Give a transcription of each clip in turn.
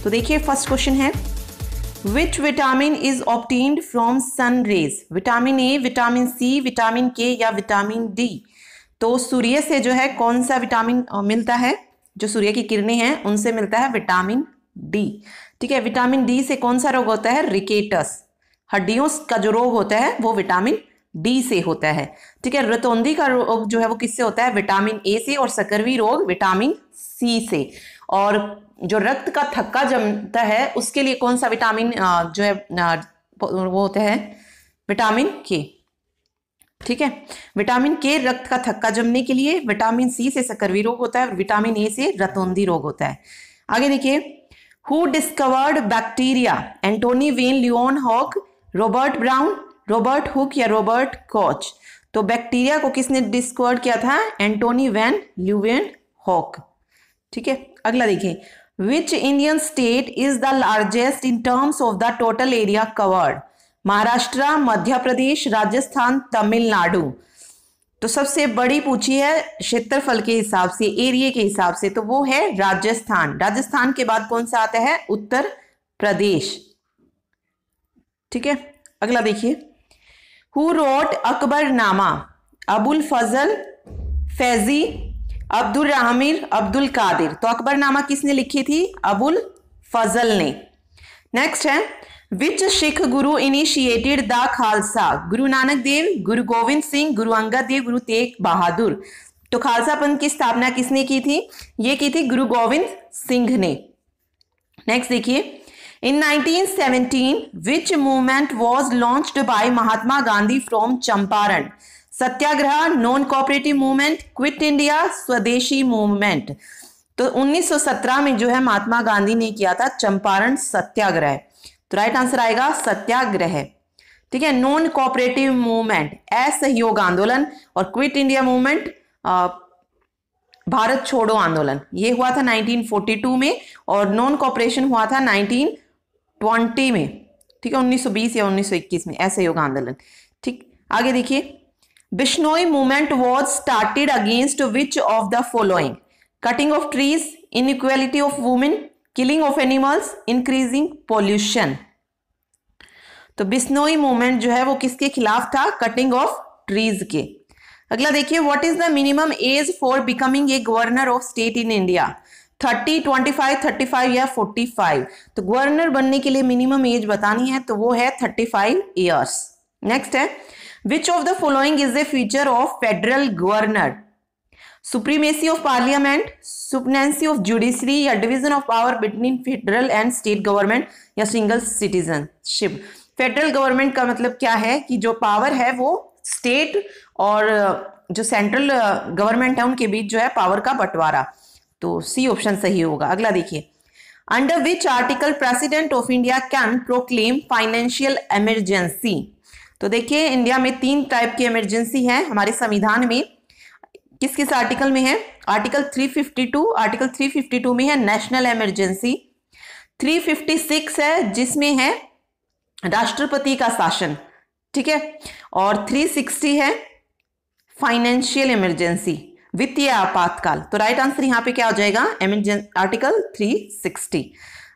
तो देखिए first question है, which vitamin is obtained from sun rays? Vitamin A, vitamin C, vitamin K या vitamin D? तो सूर्य से जो है कौन सा विटामिन मिलता है? जो सूर्य की किरणें हैं उनसे मिलता है विटामिन डी। ठीक है, विटामिन डी से कौन सा रोग होता है? रिकेटस, हड्डियों का जो रोग होता है वो विटामिन डी से होता है। ठीक है, रतौंधी का रोग जो है वो किससे होता है? विटामिन ए से, और सकरवी रोग विटामिन सी से। और जो रक्त का थक्का जमता है उसके लिए कौन सा विटामिन जो है वो होता है? विटामिन के। ठीक है, विटामिन के रक्त का थक्का जमने के लिए, विटामिन सी से सकरवी रोग होता है, विटामिन ए से रतौंधी रोग होता है। आगे देखिए, who discovered bacteria? Antonie van Leeuwenhoek, Robert Brown, Robert Hooke या रॉबर्ट कॉच? तो बैक्टीरिया को किसने डिस्कवर किया था? Antonie van Leeuwenhoek. ठीक है, अगला देखिए, which Indian state is the largest in terms of the total area covered? Maharashtra, Madhya Pradesh, Rajasthan, Tamil Nadu? तो सबसे बड़ी पूछी है क्षेत्रफल के हिसाब से, एरिया के हिसाब से, तो वो है राजस्थान। राजस्थान के बाद कौन सा आता है? उत्तर प्रदेश। ठीक है, अगला देखिए, हु रोट अकबरनामा? अबुल फजल, फैजी, अब्दुल रहमीर, अब्दुल कादिर? तो अकबरनामा किसने लिखी थी? अबुल फजल ने। नेक्स्ट है, विच सिख गुरु इनिशिएटेड द खालसा? गुरु नानक देव, गुरु गोविंद सिंह, गुरु अंगद देव, गुरु तेग बहादुर? तो खालसा पंथ की स्थापना किसने की थी? ये की थी गुरु गोविंद सिंह ने। नेक्स्ट देखिए, इन 1917 विच movement was launched by Mahatma Gandhi from Champaran? Satyagraha, non cooperative movement, quit India, स्वदेशी मूवमेंट? तो 1917 में जो है महात्मा गांधी ने किया था चंपारण सत्याग्रह। तो राइट आंसर आएगा सत्याग्रह। ठीक है, नॉन कोऑपरेटिव मूवमेंट असहयोग आंदोलन, और क्विट इंडिया मूवमेंट भारत छोड़ो आंदोलन, ये हुआ था 1942 में, और नॉन कोऑपरेशन हुआ था 1920 में। ठीक है, 1920 या 1921 में असहयोग आंदोलन। ठीक, आगे देखिए, Bishnoi movement was started against which of the following? Cutting of trees, inequality of women, killing of animals, increasing pollution? तो बिश्नोई मूवमेंट जो है वो किसके खिलाफ था? कटिंग ऑफ ट्रीज के। अगला देखिए, what is the minimum age for becoming a governor of state in India? 30, 25, 35 या 45? तो गवर्नर बनने के लिए मिनिमम एज बतानी है, तो वो है 35 ईयर्स। नेक्स्ट है, which of the following is a feature of federal governor? Supremacy of parliament, supremacy of judiciary, या division of power between federal and state government, या सिंगल सिटीजनशिप? फेडरल गवर्नमेंट का मतलब क्या है कि जो पावर है वो स्टेट और जो सेंट्रल गवर्नमेंट है उनके बीच जो है पावर का बंटवारा। तो सी ऑप्शन सही होगा। अगला देखिए, under which article president of India can proclaim financial emergency? तो देखिए, इंडिया में 3 टाइप की इमरजेंसी है हमारे संविधान में। किस किस आर्टिकल में है? आर्टिकल 352, आर्टिकल 352 में है नेशनल इमरजेंसी। 356 है जिसमें है राष्ट्रपति का शासन। ठीक है, और 360 है फाइनेंशियल इमरजेंसी, वित्तीय आपातकाल। तो राइट आंसर यहां पे क्या हो जाएगा? आर्टिकल 360।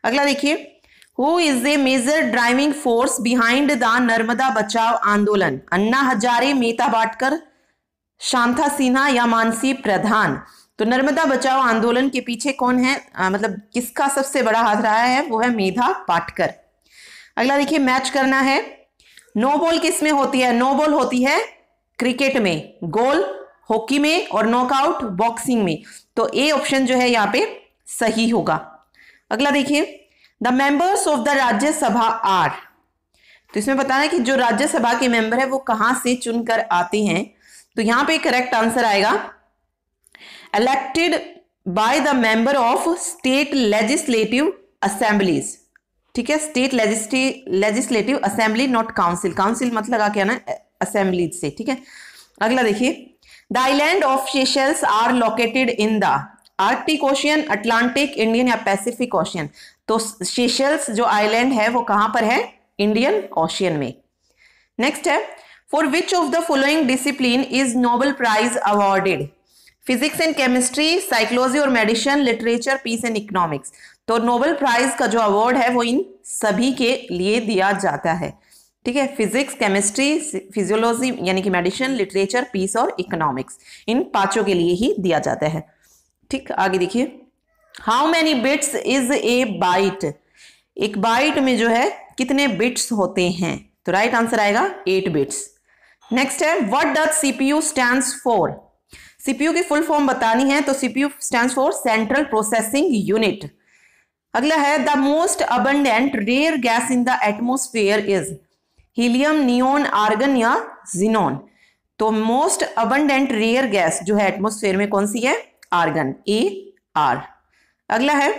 अगला देखिए, who is a major driving force behind the Narmada Bachao Andolan? Anna Hazare, Medha Patkar, Shanta Sinha या मानसी प्रधान? तो नर्मदा बचाओ आंदोलन के पीछे कौन है, मतलब किसका सबसे बड़ा हाथ रहा है? वो है मेधा पाटकर। अगला देखिए, मैच करना है। नो बॉल किस में होती है? नो बॉल होती है क्रिकेट में, गोल हॉकी में, और नॉकआउट बॉक्सिंग में। तो ए ऑप्शन जो है यहाँ पे सही होगा। अगला देखिए, the members of the Rajya Sabha are? तो इसमें बताना है कि जो राज्यसभा के मेंबर है वो कहां से चुनकर आते हैं। तो यहां पे करेक्ट आंसर आएगा elected by the member of state legislative assemblies. ठीक है, state legislative assembly, not council. Council मत लगा के ना, असेंबलीज से। ठीक है, अगला देखिए, the island of Seychelles are located in the Arctic ocean, Atlantic, Indian या पैसिफिक ओशियन? तो सेशल्स जो आइलैंड है वो कहां पर है? इंडियन ओशियन में। नेक्स्ट है, for which of the following discipline is Nobel prize awarded? Physics and chemistry, psychology और medicine, literature, peace and economics? तो नोबेल प्राइज का जो अवार्ड है वो इन सभी के लिए दिया जाता है, ठीक है। फिजिक्स, केमिस्ट्री, फिजियोलॉजी यानी कि मेडिसिन, लिटरेचर, पीस और इकोनॉमिक्स, इन पांचों के लिए ही दिया जाता है, ठीक। आगे देखिए, how many bits is a bite, एक बाइट में जो है कितने बिट्स होते हैं, तो राइट आंसर आएगा 8 बिट्स। नेक्स्ट है, what does CPU stands for, CPU की फुल फॉर्म बतानी है, तो CPU stands for central processing unit. अगला है, the most abundant rare gas in the atmosphere is helium, neon, argon या जिनोन। तो मोस्ट अबंडेंट रेयर गैस जो है एटमोस्फेयर में कौन सी है, आर्गन, AR। अगला है,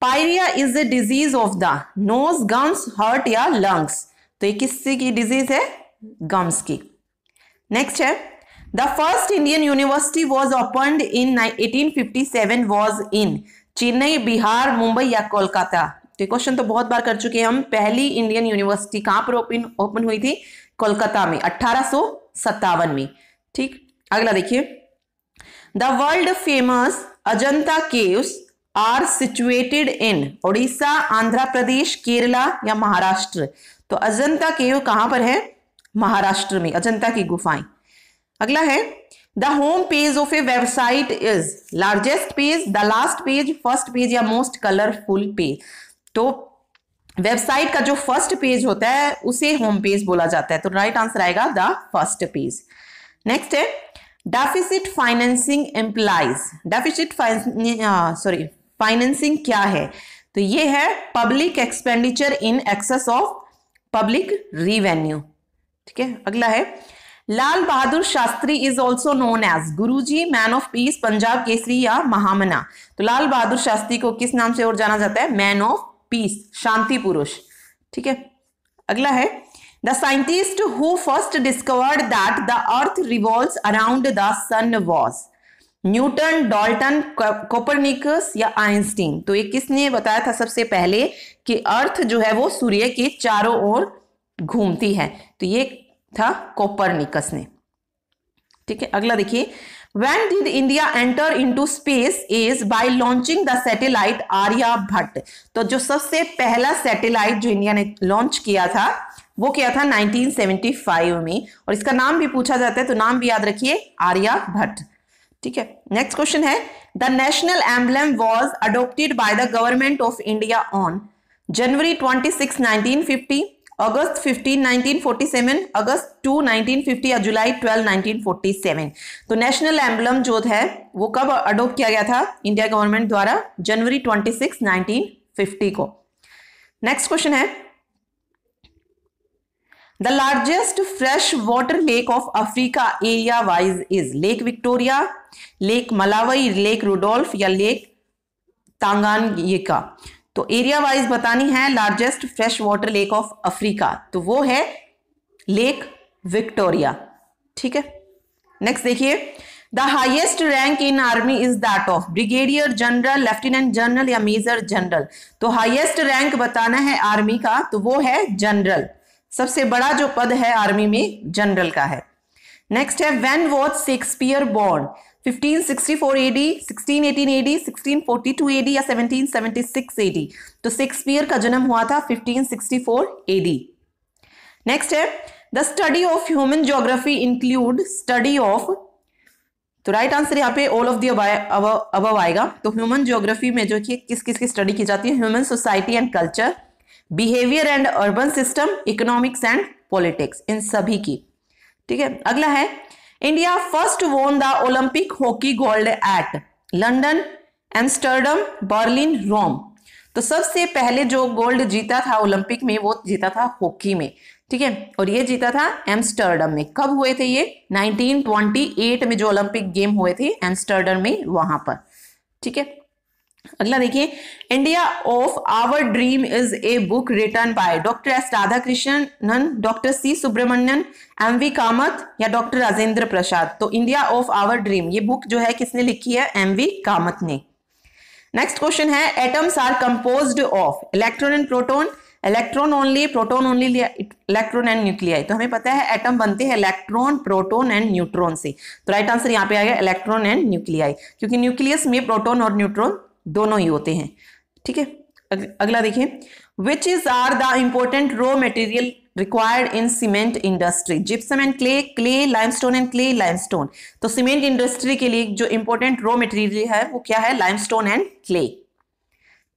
pyorrhoea is the disease of the nose, gums, heart या लंग्स। तो ये किसकी की डिजीज है, गम्स की। नेक्स्ट है, the first Indian university was opened in 1857 was in Chennai, Bihar, Mumbai या कोलकाता। तो क्वेश्चन तो बहुत बार कर चुके हैं हम। पहली इंडियन यूनिवर्सिटी कहां पर ओपन हुई थी, कोलकाता में 1857 में, ठीक। अगला देखिए, the world famous Ajanta caves are situated in Orissa, Andhra Pradesh, Kerala या महाराष्ट्र। तो अजंता केव कहां पर है, महाराष्ट्र में, अजंता की गुफाएं। अगला है, the home page of A website is largest page, the last page, first page या मोस्ट कलरफुल पेज। तो वेबसाइट का जो फर्स्ट पेज होता है उसे होम पेज बोला जाता है, तो राइट आंसर आएगा द फर्स्ट पेज। नेक्स्ट है, deficit financing employs, deficit financing क्या है, तो ये है public expenditure in excess of public revenue, ठीक है। अगला है, Lal Bahadur Shastri is also known as Guruji, man of peace, Punjab Kesari या महामना। तो लाल बहादुर शास्त्री को किस नाम से और जाना जाता है, मैन ऑफ पीस, शांति पुरुष, ठीक है। अगला है, the scientist who first discovered that the earth revolves around the sun was Newton, Dalton, Copernicus या आइंस्टीन। तो ये किसने बताया था सबसे पहले कि अर्थ जो है वो सूर्य के चारों ओर घूमती है, तो ये था कोपरनिकस ने, ठीक है। अगला देखिए, When did India enter into space is by launching the satellite Aryabhata. तो जो सबसे पहला सैटेलाइट जो इंडिया ने लॉन्च किया था वो किया था 1975 में, और इसका नाम भी पूछा जाता है, तो नाम भी याद रखिए, आर्यभट्ट, ठीक है। नेक्स्ट क्वेश्चन है, the national emblem was adopted by the government of India on January 26, 1950, अगस्त 15, 1947, अगस्त 2, 1950 या जुलाई 12, 1947। तो नेशनल एम्बलम जो है वो कब अडोप्ट किया गया था इंडिया गवर्नमेंट द्वारा, जनवरी 26, 1950 को। नेक्स्ट क्वेश्चन है, the largest fresh water lake of Africa area wise is lake Victoria, lake Malawi, lake Rudolf या लेक तांगानिका। तो एरिया वाइज बतानी है largest fresh water lake of Africa, तो वो है लेक विक्टोरिया, ठीक है। नेक्स्ट देखिए, the highest rank in army is that of brigadier general, lieutenant general या मेजर जनरल। तो हाईएस्ट रैंक बताना है आर्मी का, तो वो है जनरल, सबसे बड़ा जो पद है आर्मी में जनरल का है। नेक्स्ट है, when was Shakespeare born, 1564 AD, 1618 AD, 1642 AD या 1776 AD। तो शेक्सपियर का जन्म हुआ था 1564 AD। नेक्स्ट है, the study of human geography include study of, तो राइट आंसर यहाँ पे ऑल ऑफ द अबव आएगा। तो ह्यूमन ज्योग्राफी में जो कि किस किस की स्टडी की जाती है, human society and culture, behaviour and urban system, economics and politics, इन सभी की, ठीक है। अगला है, India first won the Olympic hockey gold at London, Amsterdam, Berlin, Rome. तो सबसे पहले जो गोल्ड जीता था ओलंपिक में वो जीता था हॉकी में, ठीक है, और ये जीता था एम्स्टर्डम में। कब हुए थे ये, 1928 में जो ओलंपिक गेम हुए थे एम्स्टर्डम में, वहां पर, ठीक है। अगला देखिए, India of our dream is a book written by doctor S Radhakrishnan, doctor C Subramanian, MV Kamath या डॉक्टर राजेंद्र प्रसाद। तो इंडिया ऑफ आवर ड्रीम ये बुक जो है किसने लिखी है, एमवी कामत ने। नेक्स्ट क्वेश्चन है, atoms are composed of electron and proton, electron only, proton only, electron and nuclei. तो हमें पता है एटम बनते हैं इलेक्ट्रॉन, प्रोटॉन एंड न्यूट्रॉन से, तो राइट आंसर यहाँ पे आ गया इलेक्ट्रॉन एंड न्यूक्लियाई, क्योंकि न्यूक्लियस में प्रोटॉन और न्यूट्रॉन दोनों ही होते हैं, ठीक है, अगला देखिए, which is are the important raw material required in cement industry? Gypsum and clay, clay limestone and clay limestone. तो सीमेंट इंडस्ट्री के लिए जो इंपॉर्टेंट रॉ मटेरियल है वो क्या है? Limestone and clay.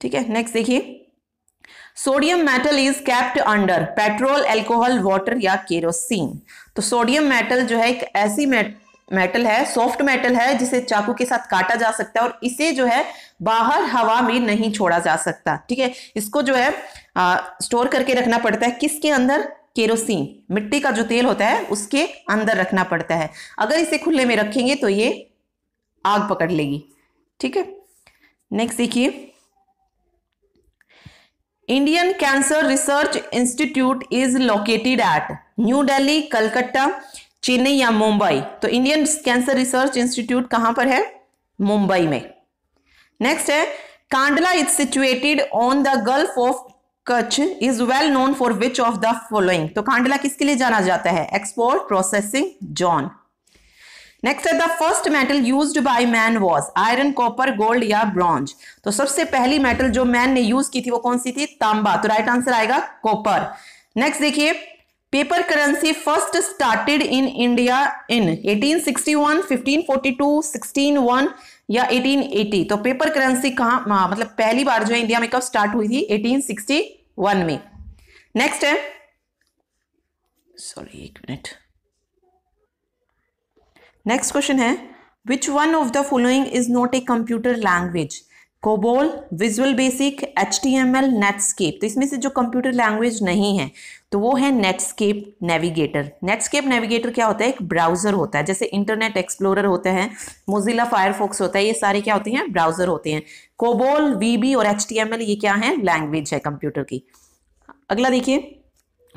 ठीक है, नेक्स्ट देखिए, sodium metal is kept under petrol, alcohol, water या केरोसिन। तो सोडियम मेटल जो है एक ऐसी मेटल है, सॉफ्ट मेटल है, जिसे चाकू के साथ काटा जा सकता है और इसे जो है बाहर हवा में नहीं छोड़ा जा सकता। ठीक है, इसको जो है स्टोर करके रखना पड़ता है किसके अंदर? केरोसिन, मिट्टी का जो तेल होता है उसके अंदर रखना पड़ता है। अगर इसे खुले में रखेंगे तो ये आग पकड़ लेगी। ठीक है, नेक्स्ट देखिए, Indian cancer research institute is located at new Delhi, Calcutta, Chennai या मुंबई। तो इंडियन कैंसर रिसर्च इंस्टीट्यूट कहां पर है? मुंबई में। नेक्स्ट है, Kandla is situated on the gulf of Kutch, is well known for which of the following. तो कांडला किसके लिए जाना जाता है? Export processing zone. नेक्स्ट है, the first metal used by man was iron, copper, gold या ब्रॉन्ज। तो सबसे पहली मेटल जो मैन ने यूज की थी वो कौन सी थी? तांबा। तो राइट आंसर आएगा कॉपर। नेक्स्ट देखिए, paper currency first started in India in 1861, 1542, 1601 या 1880। तो पेपर करेंसी कहां, मतलब पहली बार जो है इंडिया में कब स्टार्ट हुई थी? 1861 में। नेक्स्ट है, सॉरी एक मिनट, नेक्स्ट क्वेश्चन है, which one of the following is not a computer language? COBOL, visual basic, HTML, Netscape. तो इसमें से जो कंप्यूटर लैंग्वेज नहीं है तो वो है नेटस्केप नेविगेटर। नेटस्केप नेविगेटर क्या होता है? एक ब्राउजर होता है, जैसे इंटरनेट एक्सप्लोरर होता है, मोजिला फायरफॉक्स होता है, ये सारे क्या होते हैं? ब्राउजर होते हैं। कोबोल, VB और HTML ये क्या है? लैंग्वेज है कंप्यूटर की। अगला देखिए,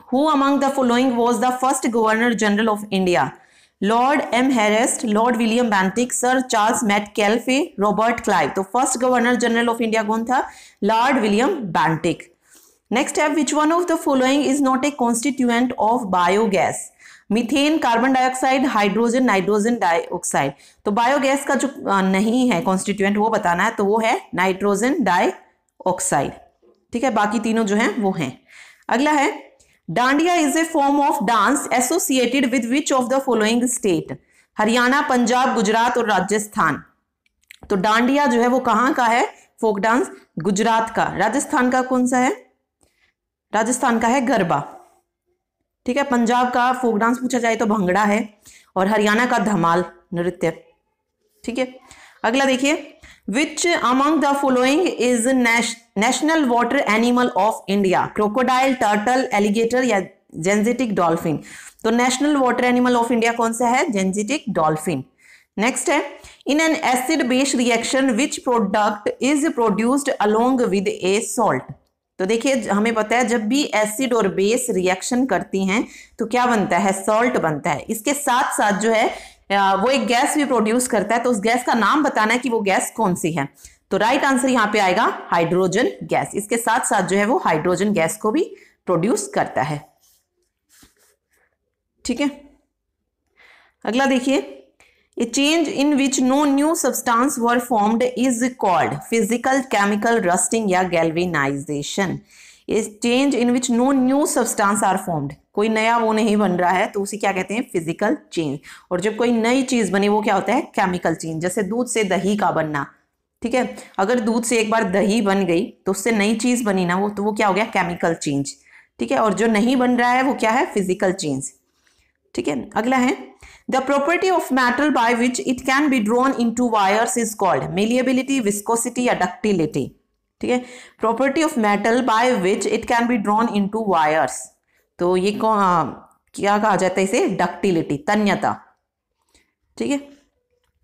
who among the following was the first governor general of India? Lord Amherst, Lord William Bentinck, sir Charles Metcalfe, Robert Clive. तो first governor general of India कौन था? Lord William Bentinck. नेक्स्ट है, which one of the following is not a constituent of biogas? Methane, carbon dioxide, hydrogen, nitrogen dioxide. तो biogas का जो नहीं है constituent वो बताना है, तो वो है नाइट्रोजन डाइऑक्साइड। ठीक है, बाकी तीनों जो है वो हैं। अगला है, dandiya is a form of dance associated with which of the following state? Haryana, Punjab, Gujarat और राजस्थान। तो डांडिया जो है वो कहां का है? फोक डांस गुजरात का। राजस्थान का कौन सा है? राजस्थान का है गरबा। ठीक है, पंजाब का फोक डांस पूछा जाए तो भंगड़ा है और हरियाणा का धमाल नृत्य। ठीक है, अगला देखिए, Which among the following is national water animal of India? Crocodile, turtle, alligator या जेंजेटिक डॉल्फिन। तो national water animal of India कौन सा है? जेंजेटिक डॉल्फिन। नेक्स्ट है, in an acid base reaction which product is produced along with A salt? तो देखिए, हमें पता है जब भी एसिड और बेस रिएक्शन करती हैं तो क्या बनता है? सॉल्ट बनता है। इसके साथ साथ जो है वो एक गैस भी प्रोड्यूस करता है, तो उस गैस का नाम बताना है कि वो गैस कौन सी है। तो राइट आंसर यहां पे आएगा हाइड्रोजन गैस। इसके साथ साथ जो है वो हाइड्रोजन गैस को भी प्रोड्यूस करता है। ठीक है, अगला देखिए, a change in which no new substance were formed is called physical, chemical, rusting या galvanisation. Change in which no new substance are formed, कोई नया वो नहीं बन रहा है तो उसे क्या कहते हैं? Physical change. और जब कोई नई चीज बनी वो क्या होता है? Chemical change. जैसे दूध से दही का बनना। ठीक है, अगर दूध से एक बार दही बन गई तो उससे नई चीज बनी ना वो, तो वो क्या हो गया? Chemical change. ठीक है, और जो नहीं बन रहा है वो क्या है? Physical change. ठीक है, अगला है, the property of metal by which it can be drawn into wires is called malleability, viscosity या डक्टिलिटी। ठीक है, property of metal by which it can be drawn into wires, तो ये क्या कहा जाता है इसे? डक्टिलिटी, तन्यता। ठीक है,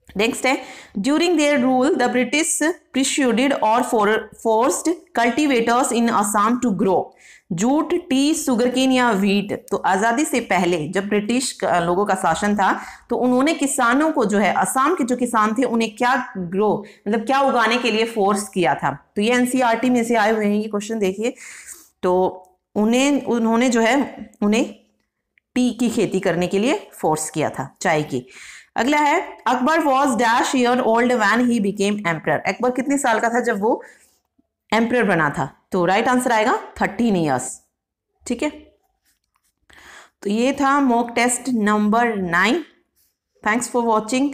नेक्स्ट है, during their rule the British persuaded और forced cultivators in Assam to grow jute, tea, sugarcane या व्हीट। तो आजादी से पहले जब ब्रिटिश लोगों का शासन था तो उन्होंने किसानों को जो है, असम के जो किसान थे उन्हें क्या ग्रो मतलब क्या उगाने के लिए फोर्स किया था? तो ये NCERT में से आए हुए हैं ये क्वेश्चन। देखिए, तो उन्होंने जो है उन्हें टी की खेती करने के लिए फोर्स किया था, चाय की। अगला है, Akbar was dash year old when he became emperor. Akbar कितने साल का था जब वो एम्परर बना था। तो राइट आंसर आएगा 13 ईयर्स। ठीक है, तो ये था mock test number 9। Thanks for watching.